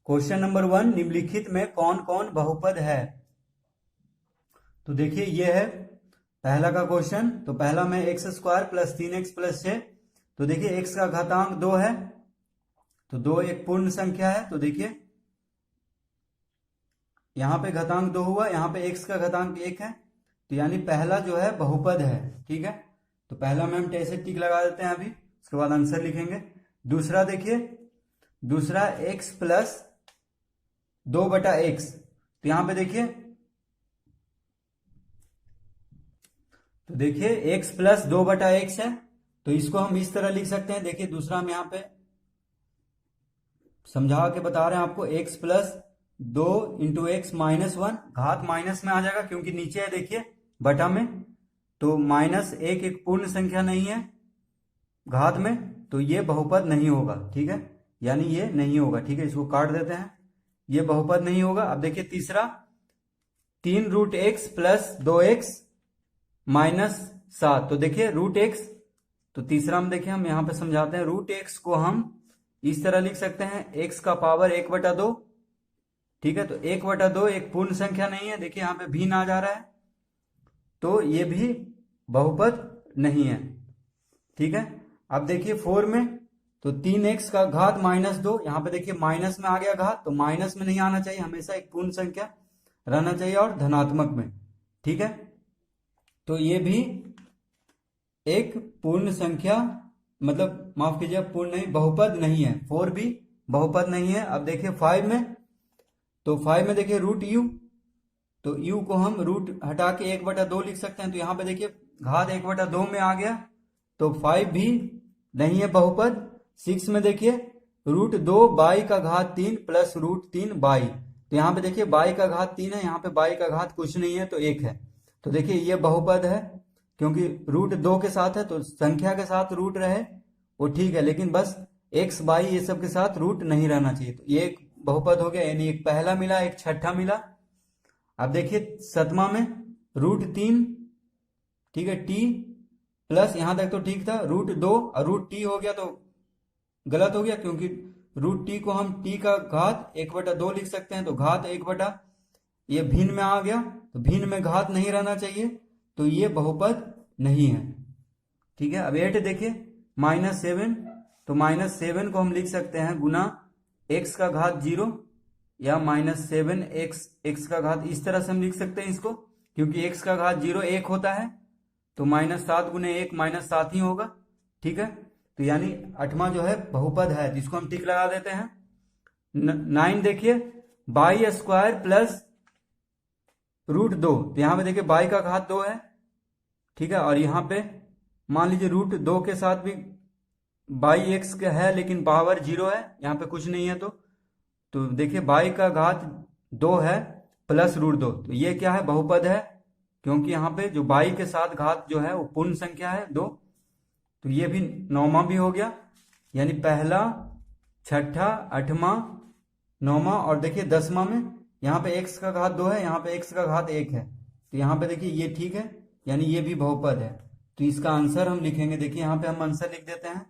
Question number 1, निम्नलिखित में कौन कौन बहुपद है। तो देखिए ये है पहला का क्वेश्चन। तो पहला में x square plus 3x plus 6। तो देखिए x का घातांक 2 है, तो 2 एक पूर्ण संख्या है। तो देखिए यहाँ पे घातांक 2 हुआ, यहाँ पे x का घातांक 1 है, तो यानी पहला जो है बहुपद है। ठीक है, तो पहला में हम ऐसे टिक लगा देते हैं अभी, उसके बाद आंसर लिखेंगे। दूसरा देखिए, दूसरा x प्लस 2/x। तो यहाँ पे देखिए, तो देखिए x प्लस 2/x है, तो इसको हम इस तरह लिख सकते हैं। देखिए दूसरा हम यहाँ पे समझा के बता रहे हैं आपको, x plus 2 into x minus 1, घात माइनस में आ जाएगा क्योंकि नीचे है देखिए बटा में, तो माइनस एक पूर्ण संख्या नहीं है घात में, तो ये बहुपद नहीं होगा। ठीक है, यानी ये नहीं होगा। ठीक है, इसको काट देते हैं, ये बहुपद नहीं होगा। अब देखिए तीसरा, 3√x प्लस 2x माइनस 7। तो देखिए √x, तो तीसरा में देखिए हम यहाँ पे समझाते हैं, √x को हम इस तरह लिख सकते हैं, x का पावर 1/2। ठीक है, तो 1/2 एक पूर्ण संख्या नहीं है, देखिए यहाँ पे भिन्न आ जा रहा है, तो ये भी बहुपद नहीं है। ठीक है, अब देखिए 4 में, तो 3x का घात माइनस 2, यहाँ पे देखिए माइनस में आ गया घात, तो माइनस में नहीं आना चाहिए, हमेशा एक पूर्ण संख्या रहना चाहिए और धनात्मक में। ठीक है, तो ये भी एक पूर्ण संख्या, मतलब माफ कीजिए पूर्ण नहीं, बहुपद नहीं है। 4 भी बहुपद नहीं है। अब देखिए 5 में, तो 5 में देखिए √u, तो u को हम रूट हटा के 1/2 लिख सकते हैं, तो यहाँ पे देखिए घात 1/2 में आ गया, तो 5 भी नहीं है बहुपद। 6 में देखिए √2 बाई का घात 3 प्लस √3 बाई, तो यहाँ पे देखिए बाई का घात 3 है, यहाँ पे बाई का घात कुछ नहीं है, तो 1 है। तो देखिए ये बहुपद है, क्योंकि √2 के साथ है, तो संख्या के साथ रूट रहे वो ठीक है, लेकिन बस x बाई ये सब के साथ रूट नहीं रहना चाहिए। तो ये एक बहुपद हो गया, यानी एक पहला मिला, एक छठा मिला। अब देखिए 7वां में √3, ठीक है, t प्लस, यहां तक तो ठीक था, √2 और √t हो गया तो गलत हो गया, क्योंकि √t को हम t का घात 1/2 लिख सकते हैं, तो घात 1/, ये भिन्न में आ गया, तो भिन्न में घात नहीं रहना चाहिए, तो ये बहुपद नहीं है। ठीक है, अब 8 देखिए, -7, तो -7 को हम लिख सकते हैं गुना x का घात 0 या -7x का घात, इस तरह से हम लिख सकते हैं इसको, क्योंकि x का घात 0 1 होता है, तो -7 गुने 1 -7 ही होगा। ठीक है, तो यानी 8वां जो है बहुपद है, जिसको हम टिक लगा देते हैं। 9 देखिए, बाई स्क्वायर प्लस √2, तो यहाँ पे देखिए बाई का घात 2 है। ठीक है, और यहाँ पे मान लीजिए √2 के साथ भी बाई x का है, लेकिन पावर 0 है, यहाँ पे कुछ नहीं है, तो देखिए बाई का घात 2 है प्लस √2, तो ये क्या है, बहुपद है, क्योंकि यहाँ पे जो बाई के साथ घात जो है वो पूर्ण संख्या है 2, तो ये भी 9वां भी हो गया, यानी पहला, छठा, 8वां, 9वां, और देखिए 10वां में यहाँ पे x का घात 2 है, यहाँ पे x का घात 1 है, तो यहाँ पे देखिए ये ठीक है, यानी ये भी बहुपद है। तो इसका आंसर हम लिखेंगे, देखिए यहाँ पे हम आंसर लिख देते हैं,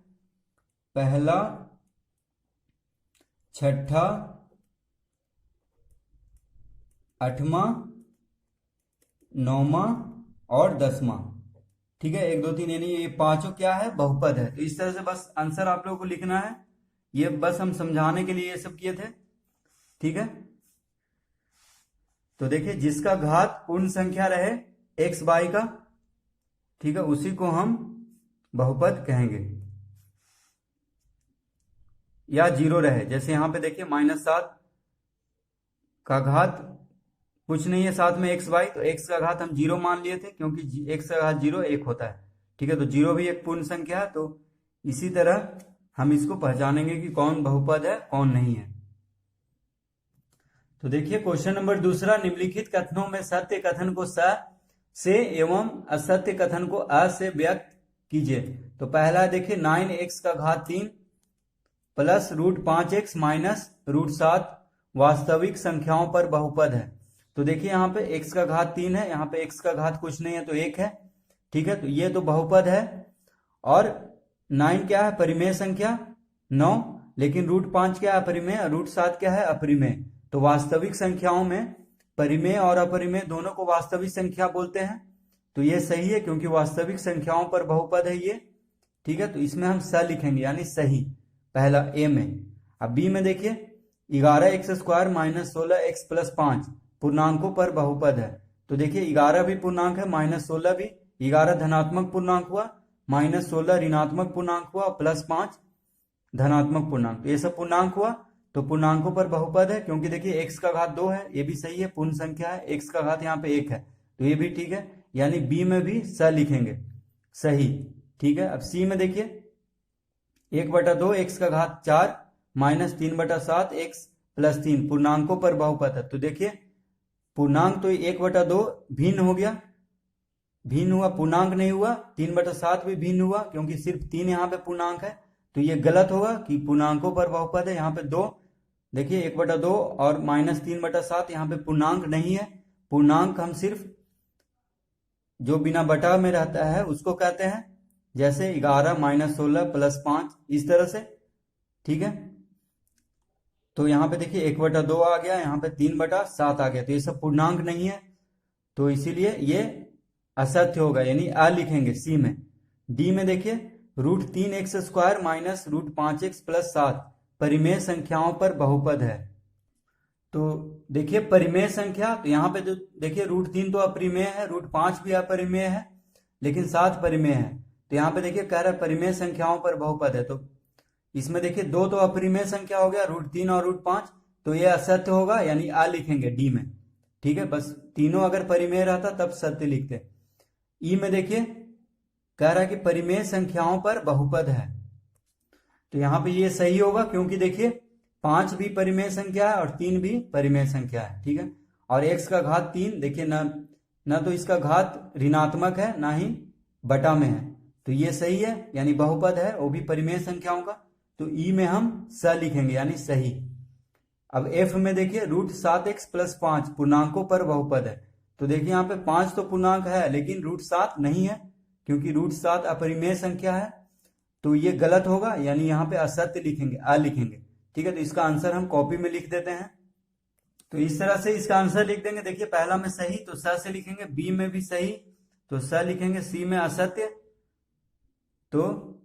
पहला, छठा, 8वां, 9वां और 10वां। ठीक है, 1 2 3, यानी ये पांचों क्या है, बहुपद है। तो इस तरह से बस आंसर आप लोगों को लिखना है, ये बस हम समझाने के लिए ये सब किए थे। ठीक है, तो देखिए जिसका घात पूर्ण संख्या रहे x बाई का, ठीक है, उसी को हम बहुपद कहेंगे, या 0 रहे, जैसे यहां पे देखिए -7 का घात कुछ नहीं है, साथ में x बाई, तो x का घात हम 0 मान लिए थे, क्योंकि x का घात 0 1 होता है। ठीक है, तो 0 भी एक पूर्ण संख्या है, तो इसी तरह हम इसको पहचानेंगे कि कौन बहुपद है कौन नहीं है। तो देखिए क्वेश्चन नंबर 2, निम्नलिखित कथनों में सत्य कथन को स से एवं असत्य कथन को अ से व्यक्त कीजिए। तो पहला देखिए 9x का घात 3 प्लस √5x माइनस √7 वास्तविक संख्याओं पर बहुपद है। तो देखिए यहाँ पे x का घात 3 है, यहाँ पे x का घात कुछ नहीं है, तो 1 है। ठीक है, तो ये तो बहुपद है। और 9 क्या है, परिमेय संख्या 9, लेकिन √5 क्या है? अपरिमेय। √7 क्या है? अपरिमेय। तो वास्तविक संख्याओं में परिमेय और अपरिमेय दोनों को वास्तविक संख्या बोलते हैं। तो ये सही है क्योंकि वास्तविक संख्याओं पर बहुपद है ये। ठीक है, तो इसमें हम स लिखेंगे यानी सही, पहला ए में। अब बी में देखिए 11x² - 16x + 5 पूर्णांकों पर बहुपद है। तो देखिए 11 भी पूर्णांक है, -16 भी। 11 धनात्मक पूर्णांक हुआ, -16 ऋणात्मक पूर्णांक हुआ, +5 धनात्मक पूर्णांक। तो ये सब पूर्णांक हुआ, तो पूर्णांकों पर बहुपद है। क्योंकि देखिए x का घात 2 है, ये भी सही है, पूर्ण संख्या है। x का घात यहाँ पे 1 है, तो ये भी ठीक है, यानी बी में भी स लिखेंगे, सही। ठीक है, अब सी में देखिए 1/2 x का घात 4 - 3/7 x + 3 पूर्णांकों पर बहुपद है। तो देखिए पूर्णांक तो 1/2 भिन्न हो गया, भिन्न हुआ, पूर्णांक नहीं हुआ। 3/7 भी भिन्न हुआ क्योंकि सिर्फ 3 यहाँ पे पूर्णांक है, तो ये गलत होगा कि पूर्णांकों पर बहुपद है। यहाँ पे 2 देखिए 1/2 और -3/7 यहाँ पे पूर्णांक नहीं है। पूर्णांक हम सिर्फ जो बिना बटा में रहता है उसको कहते हैं, जैसे 11 - 16 + 5 इस तरह से। ठीक है, तो यहाँ पे देखिए 1/2 आ गया, यहाँ पे 3/7 आ गया, तो ये सब पूर्णांक नहीं है, तो इसीलिए ये असत्य होगा, यानी अ लिखेंगे सी में। डी में देखिए √3x² - √5x + 7 परिमेय संख्याओं पर बहुपद है। तो देखिए परिमेय संख्या, तो यहाँ पे जो देखिए √3 तो अपरिमेय है, √5 भी अपरिमेय है, लेकिन 7 परिमेय है। तो यहाँ पे देखिए कह रहा है परिमेय संख्याओं पर बहुपद है, तो इसमें देखिए 2 तो अपरिमेय संख्या हो गया, √3 और √5, तो ये असत्य होगा, यानी आ लिखेंगे डी में। ठीक है, बस तीनों अगर परिमेय रहता तब सत्य लिखते। ई में देखिए कह रहा है कि परिमेय संख्याओं पर बहुपद है, तो यहाँ पे ये सही होगा क्योंकि देखिए 5 भी परिमेय संख्या है और 3 भी परिमेय संख्या है। ठीक है, और x का घात 3 देखिए न तो इसका घात ऋणात्मक है ना ही बटा में है, तो ये सही है, यानी बहुपद है, वो भी परिमेय संख्याओं का। तो ई में हम स लिखेंगे, यानी सही। अब एफ में देखिए √7x + 5 पूर्णांकों पर बहुपद है। तो देखिए यहाँ पे 5 तो पूर्णांक है, लेकिन √7 नहीं है, क्योंकि √7 अपरिमेय संख्या है, तो ये गलत होगा, यानी यहाँ पे असत्य लिखेंगे, अ लिखेंगे। ठीक है, तो इसका आंसर हम कॉपी में लिख देते हैं। तो इस तरह से इसका आंसर लिख देंगे। देखिए पहला में सही तो स से लिखेंगे, बी में भी सही तो स लिखेंगे, सी में असत्य तो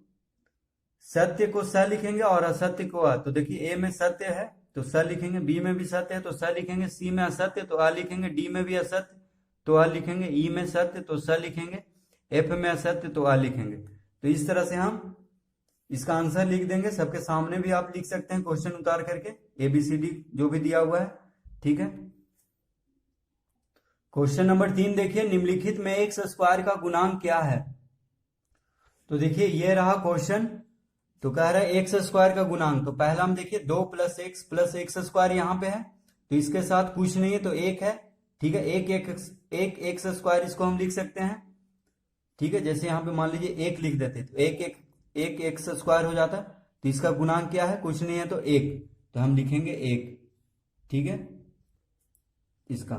सत्य को स लिखेंगे और असत्य को अ। तो देखिए ए में सत्य है तो स लिखेंगे, बी में भी सत्य है तो स लिखेंगे, सी में असत्य तो अ लिखेंगे, डी में भी असत्य तो अ लिखेंगे, ई में सत्य तो स लिखेंगे, एफ में असत्य तो अ लिखेंगे। तो इस तरह से हम इसका आंसर लिख देंगे। सबके सामने भी आप लिख सकते हैं क्वेश्चन उतार करके, ABCD जो भी दिया हुआ है। ठीक है, क्वेश्चन नंबर 3 देखिए, निम्नलिखित में x² का गुणांक क्या है? तो देखिए ये रहा क्वेश्चन, तो कह रहा है x² का गुणांक। तो पहला हम देखिए 2 + x + x² यहाँ पे है, तो इसके साथ कुछ नहीं है तो 1 है। ठीक है, एक x² इसको हम लिख सकते हैं। ठीक है, जैसे यहाँ पे मान लीजिए 1 लिख देते तो एक x² हो जाता, तो इसका गुणांक क्या है? कुछ नहीं है तो 1, तो हम लिखेंगे 1। ठीक है, इसका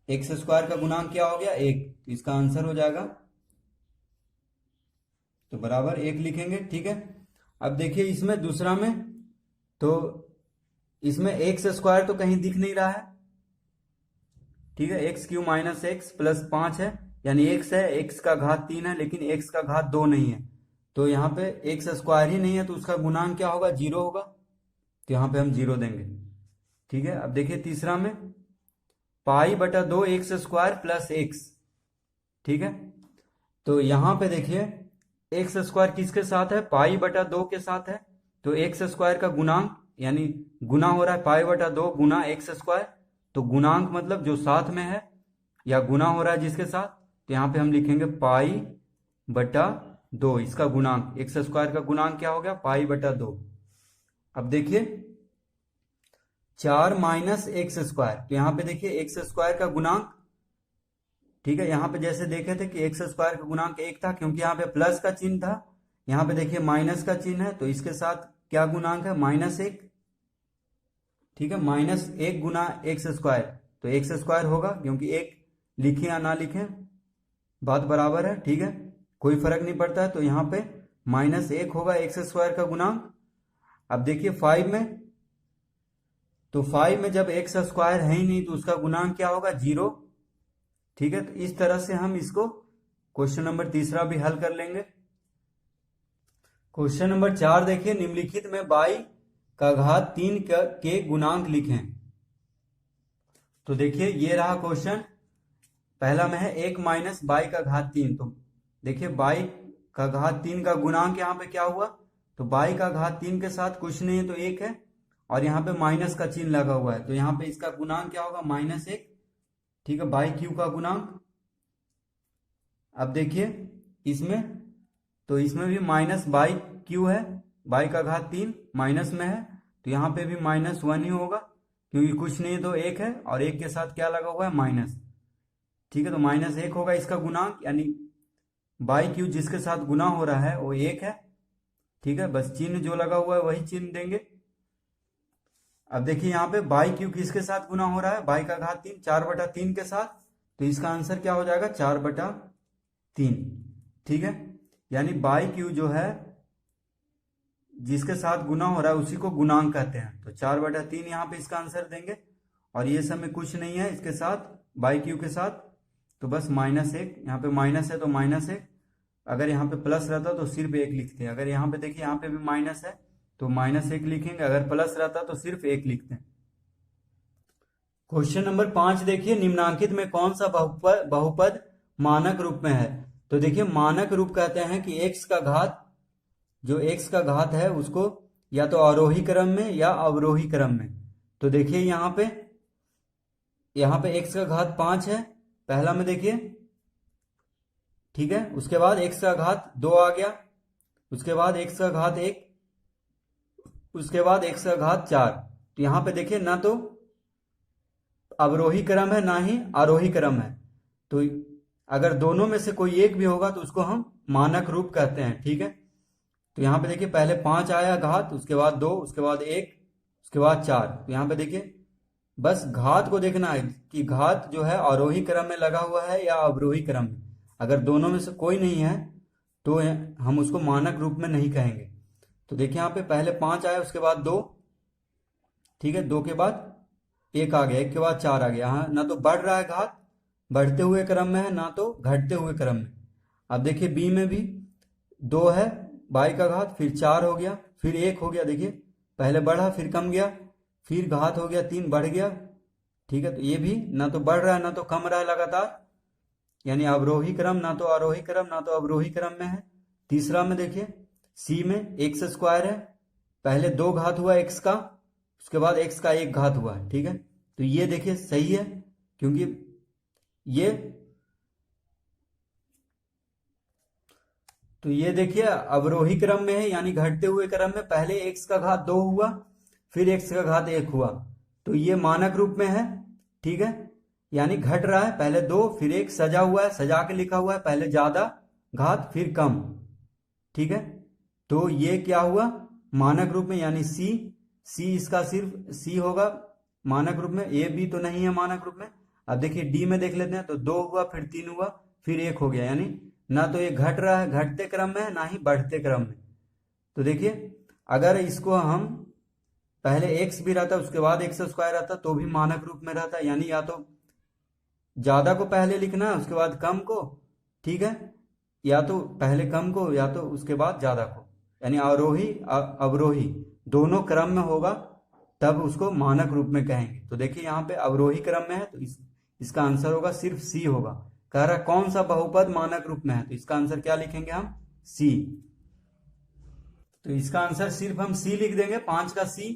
x² का गुणांक क्या हो गया? 1, तो इसका आंसर हो जाएगा, तो बराबर 1 लिखेंगे। ठीक है, अब देखिए इसमें दूसरा में, तो इसमें x² तो कहीं दिख नहीं रहा है। ठीक है, x³ - x + 5 है, यानी x है, x का घात 3 है, लेकिन x का घात 2 नहीं है, तो यहाँ पे x² ही नहीं है, तो उसका गुणांक क्या होगा? 0 होगा, तो यहाँ पे हम 0 देंगे। ठीक है, अब देखिए तीसरा में π/2 x² + x। ठीक है, तो यहाँ पे देखिए x² किसके साथ है? π/2 के साथ है, तो x² का गुणांक यानी गुना हो रहा है, π/2 गुना x², तो गुणांक मतलब जो साथ में है या गुना हो रहा है जिसके साथ, तो यहाँ पे हम लिखेंगे π/2, इसका गुणांक x² का गुणांक क्या हो गया? π/2। अब देखिए 4 - x², तो यहाँ पे देखिए x² का गुणांक। ठीक है, यहाँ पे जैसे देखे थे कि x² का गुणांक 1 था, क्योंकि यहाँ पे प्लस का चिन्ह था, यहाँ पे देखिए माइनस का चिन्ह है, तो इसके साथ क्या गुणांक है? -1। ठीक है, -1 गुना x², तो x² होगा, क्योंकि 1 लिखें या ना लिखें बात बराबर है। ठीक है, कोई फर्क नहीं पड़ता है, तो यहाँ पे -1 होगा x² का गुणांक, अब देखिए 5 में, तो 5 में जब एक्स स्क्वायर है ही नहीं तो उसका गुणांक क्या होगा, 0। ठीक है, तो इस तरह से हम इसको क्वेश्चन नंबर तीसरा भी हल कर लेंगे। क्वेश्चन नंबर 4 देखिए, निम्नलिखित में बाई का घात 3 के गुणांक लिखें। तो देखिए ये रहा क्वेश्चन, पहला में है 1 माइनस बाई का घात 3। तो देखिए बाई का घात 3 का गुणांक यहाँ पे क्या हुआ, तो बाई का घात 3 के साथ कुछ नहीं है तो 1 है, और यहाँ पे माइनस का चिन्ह लगा हुआ है, तो यहाँ पे इसका गुणांक क्या होगा, -1। ठीक है, बाई क्यू का गुणांक। अब देखिए इसमें, तो इसमें भी माइनस बाई क्यू है, बाई का घात 3 माइनस में है, तो यहाँ पे भी -1 ही होगा, क्योंकि कुछ नहीं तो 1 है, और 1 के साथ क्या लगा हुआ है, माइनस। ठीक है, तो -1 होगा इसका गुणांक, यानी बाई क्यू जिसके साथ गुना हो रहा है वो 1 है। ठीक है, बस चिन्ह जो लगा हुआ है वही चिन्ह देंगे। अब देखिए यहाँ पे बाई क्यू किसके साथ गुना हो रहा है, बाई का घात 3 4/3 के साथ, तो इसका आंसर क्या हो जाएगा, 4/3। ठीक है, यानी बाई क्यू जो है जिसके साथ गुना हो रहा है उसी को गुणांक कहते हैं, तो 4/3 यहाँ पे इसका आंसर देंगे। और ये सब में कुछ नहीं है इसके साथ, बाई क्यू के साथ, तो बस -1, यहाँ पे माइनस है तो -1, अगर यहाँ पे प्लस रहता तो सिर्फ 1 लिखते हैं। अगर यहाँ पे देखिए यहाँ पे भी माइनस है तो -1 लिखेंगे, अगर प्लस रहता तो सिर्फ 1 लिखते हैं। क्वेश्चन नंबर 5 देखिए, निम्नांकित में कौन सा बहुपद मानक रूप में है। तो देखिए मानक रूप कहते हैं कि x का घात, जो x का घात है उसको या तो आरोही क्रम में या अवरोही क्रम में। तो देखिए यहाँ पे x का घात 5 है पहला में देखिए, ठीक है, उसके बाद x का घात 2 आ गया, उसके बाद x का घात 1, उसके बाद x का घात 4। तो यहाँ पे देखिए ना तो अवरोही क्रम है ना ही आरोही क्रम है, तो अगर दोनों में से कोई एक भी होगा तो उसको हम मानक रूप कहते हैं। ठीक है, तो यहाँ पे देखिए पहले 5 आया घात, उसके बाद 2, उसके बाद 1, उसके बाद 4। तो यहाँ पे देखिए बस घात को देखना है कि घात जो है आरोही क्रम में लगा हुआ है या अवरोही क्रम में। अगर दोनों में से कोई नहीं है तो हम उसको मानक रूप में नहीं कहेंगे। तो देखिए यहाँ पे पहले 5 आया, उसके बाद 2, ठीक है, 2 के बाद 1 आ गया, 1 के बाद 4 आ गया। हाँ, ना तो बढ़ रहा है घात बढ़ते हुए क्रम में है, ना तो घटते हुए क्रम में। अब देखिए बी में भी 2 है, बाई का घात, फिर 4 हो गया, फिर 1 हो गया, देखिए पहले बढ़ा फिर कम गया, फिर घात हो गया 3 बढ़ गया। ठीक है, तो ये भी ना तो बढ़ रहा है ना तो कम रहा है लगातार, यानी अवरोही क्रम, ना तो आरोही क्रम ना तो अवरोही क्रम में है। तीसरा में देखिए सी में एक्स स्क्वायर है, पहले 2 घात हुआ x का, उसके बाद x का 1 घात हुआ है। ठीक है, तो ये देखिए सही है, क्योंकि ये, तो ये देखिए अवरोही क्रम में है, यानी घटते हुए क्रम में पहले x का घात 2 हुआ, फिर x का घात 1 हुआ, तो ये मानक रूप में है। ठीक है, यानी घट रहा है, पहले 2 फिर 1, सजा हुआ है, सजा के लिखा हुआ है, पहले ज्यादा घात फिर कम। ठीक है, तो ये क्या हुआ मानक रूप में, यानी सी इसका सिर्फ सी होगा मानक रूप में, ए बी तो नहीं है मानक रूप में। अब देखिए डी में देख लेते हैं, तो 2 हुआ फिर 3 हुआ फिर 1 हो गया, यानी ना तो ये घट रहा है घटते क्रम में है ना ही बढ़ते क्रम में। तो देखिए अगर इसको हम पहले x भी रहता उसके बाद x स्क्वायर रहता तो भी मानक रूप में रहता, यानी या तो ज्यादा को पहले लिखना है उसके बाद कम को, ठीक है, या तो पहले कम को या तो उसके बाद ज्यादा को, यानी आरोही अवरोही दोनों क्रम में होगा तब उसको मानक रूप में कहेंगे। तो देखिए यहाँ पे अवरोही क्रम में है तो इसका आंसर होगा सिर्फ सी होगा। कह रहा कौन सा बहुपद मानक रूप में है, तो इसका आंसर क्या लिखेंगे हम, सी। तो इसका आंसर सिर्फ हम सी लिख देंगे, 5 का सी।